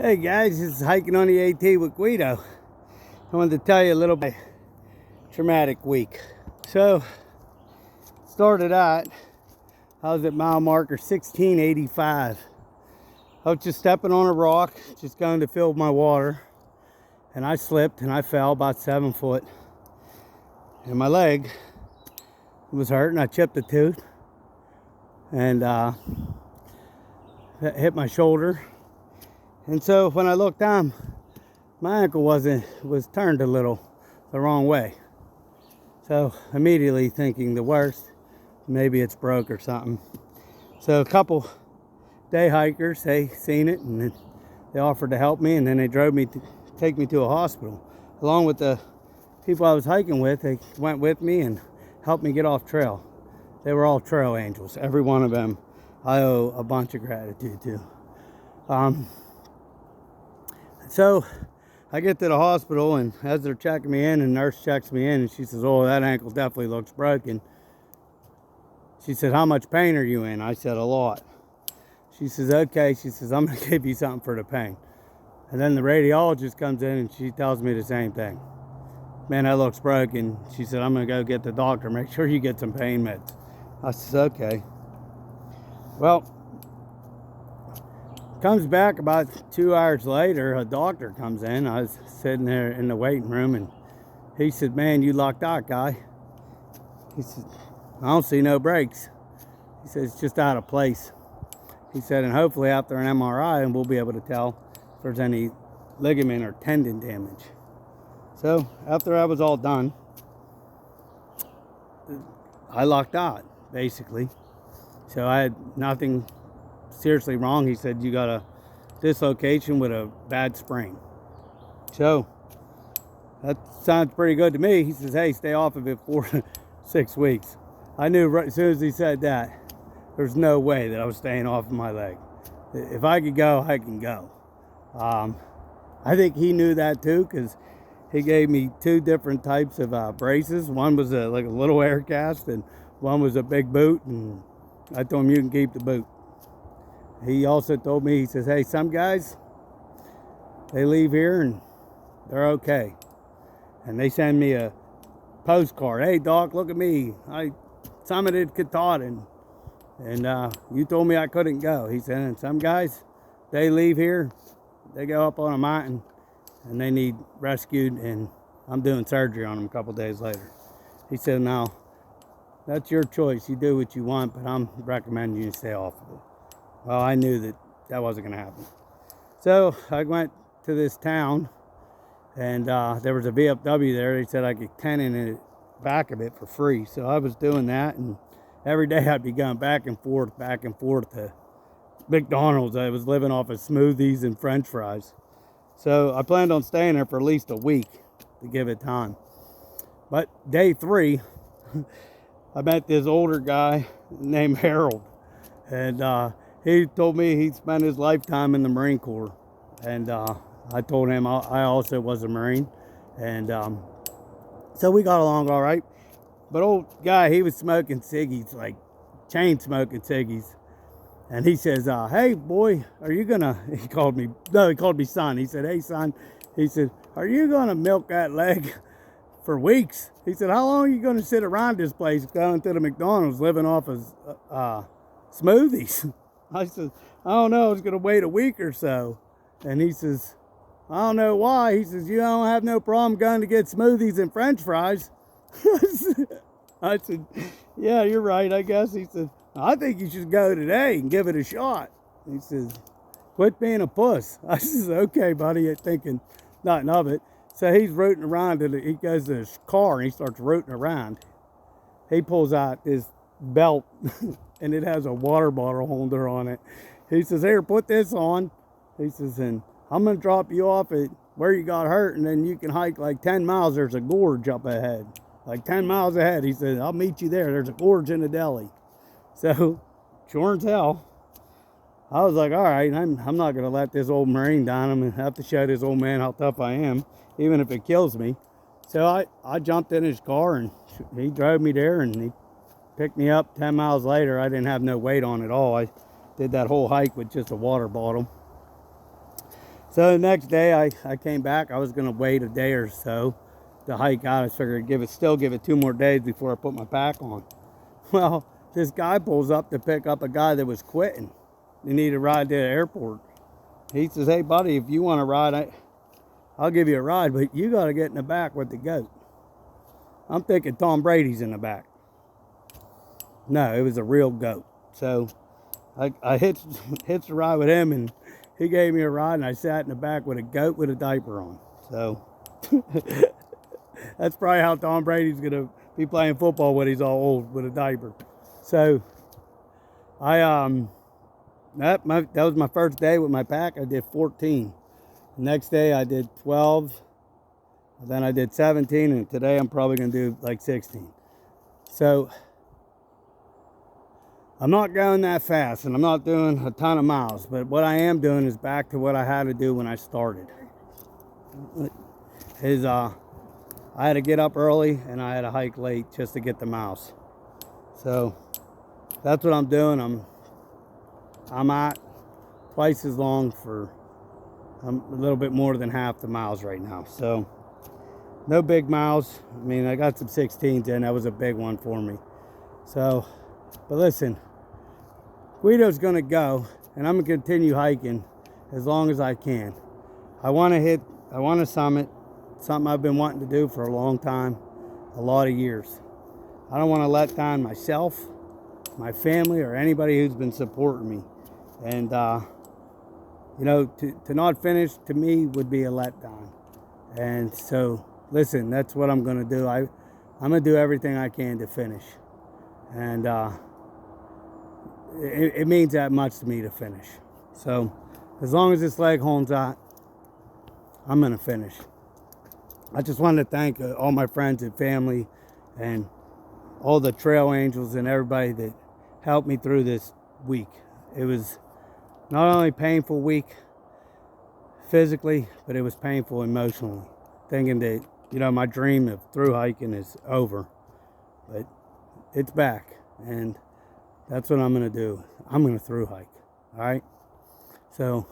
Hey guys, this is Hiking on the AT with Guido. I wanted to tell you a little bit traumatic week. So, started out, I was at mile marker 1685. I was just stepping on a rock, just going to fill my water, and I slipped and I fell about 7 foot. And my leg was hurting. I chipped a tooth and hit my shoulder. And so when I looked down, my ankle was turned a little the wrong way. So immediately thinking the worst, maybe it's broke or something. So a couple day hikers, they seen it and they offered to help me, and then they drove me to take me to a hospital. Along with the people I was hiking with, they went with me and helped me get off trail. They were all trail angels. Every one of them I owe a bunch of gratitude to. So I get to the hospital, and as they're checking me in, and nurse checks me in, and she says, "Oh, that ankle definitely looks broken." She said, "How much pain are you in?" I said, "A lot." She says, "Okay." She says, "I'm going to give you something for the pain." And then the radiologist comes in and she tells me the same thing. "Man, that looks broken." She said, "I'm going to go get the doctor. Make sure you get some pain meds." I says, "Okay." Well, comes back about 2 hours later, a doctor comes in. I was sitting there in the waiting room, and he said, "Man, you lucked out, guy." He said, "I don't see no breaks." He said, "It's just out of place." He said, "And hopefully after an MRI, and we'll be able to tell if there's any ligament or tendon damage." So after I was all done, I lucked out, basically. So I had nothing seriously wrong. He said, "You got a dislocation with a bad sprain." So that sounds pretty good to me. He says, "Hey, stay off of it for 6 weeks." I knew right as soon as he said that, there's no way that I was staying off of my leg. If I could go, I can go. I think he knew that too, because he gave me 2 different types of braces. One was like a little air cast, and one was a big boot, and I told him, "You can keep the boot." He also told me, he says, "Hey, some guys, they leave here and they're okay. And they send me a postcard. 'Hey, doc, look at me. I summited Katahdin. And you told me I couldn't go." He said, "And some guys, they leave here, they go up on a mountain, and they need rescued, and I'm doing surgery on them a couple days later." He said, "Now, that's your choice. You do what you want, but I'm recommending you stay off of it." Well, I knew that that wasn't going to happen. So I went to this town, and there was a VFW there. They said I could tenant in the back of it for free. So I was doing that, and every day I'd be going back and forth to McDonald's. I was living off of smoothies and French fries. So I planned on staying there for at least a week to give it time. But day 3, I met this older guy named Harold, and he told me he'd spent his lifetime in the Marine Corps. And I told him I also was a Marine. And so we got along all right. But old guy, he was smoking ciggies, like chain smoking ciggies. And he says, "Hey, boy, are you going to," he called me son. He said, "Hey, son," he said, "are you going to milk that leg for weeks?" He said, "How long are you going to sit around this place going to the McDonald's living off of smoothies?" I said, "I don't know. I was going to wait a week or so." And he says, "I don't know why." He says, "You don't have no problem going to get smoothies and French fries." I said, "Yeah, you're right, I guess." He said, "I think you should go today and give it a shot." He says, "Quit being a puss." I says, "Okay, buddy," thinking nothing of it. So he's rooting around, and he goes to his car and he starts rooting around. He pulls out this belt and it has a water bottle holder on it. He says, "Here, put this on." He says, "And I'm going to drop you off at where you got hurt, and then you can hike like 10 miles. There's a gorge up ahead, like 10 miles ahead." He said, "I'll meet you there. There's a gorge in the deli." So sure as hell, I was like, all right, I'm not going to let this old Marine down. I'm going to have to show this old man how tough I am, even if it kills me. So I jumped in his car, and he drove me there, and he picked me up 10 miles later. I didn't have no weight on at all. I did that whole hike with just a water bottle. So the next day I came back. I was gonna wait a day or so to hike out. I figured still give it 2 more days before I put my pack on. Well, this guy pulls up to pick up a guy that was quitting. He needed a ride to the airport. He says, "Hey buddy, if you want to ride, I'll give you a ride, but you got to get in the back with the goat." I'm thinking Tom Brady's in the back. No, it was a real goat. So I hitched a ride with him, and he gave me a ride, and I sat in the back with a goat with a diaper on. So that's probably how Tom Brady's going to be playing football when he's all old, with a diaper. So that was my first day with my pack. I did 14. The next day I did 12. Then I did 17, and today I'm probably going to do like 16. So I'm not going that fast, and I'm not doing a ton of miles, but what I am doing is back to what I had to do when I started. I had to get up early, and I had to hike late just to get the miles. So that's what I'm doing. I'm at twice as long for a little bit more than half the miles right now. So no big miles. I mean, I got some 16s in. That was a big one for me. So, but listen, Guido's gonna go, and I'm gonna continue hiking as long as I can. I want to summit, something I've been wanting to do for a long time, a lot of years. I don't want to let down myself, my family, or anybody who's been supporting me. And you know, to not finish to me would be a letdown. And so listen, that's what I'm gonna do. I'm gonna do everything I can to finish. And it means that much to me to finish. So as long as this leg holds out, I'm gonna finish. I just wanted to thank all my friends and family and all the trail angels and everybody that helped me through this week. It was not only painful week physically, but it was painful emotionally, thinking that, you know, my dream of through hiking is over, but it's back, and that's what I'm gonna do. I'm gonna through hike. All right, so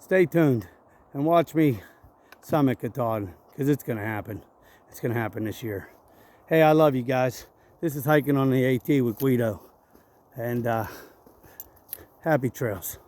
stay tuned and watch me summit Katahdin, because it's gonna happen. It's gonna happen this year. Hey, I love you guys. This is Hiking on the AT with Guido, and happy trails.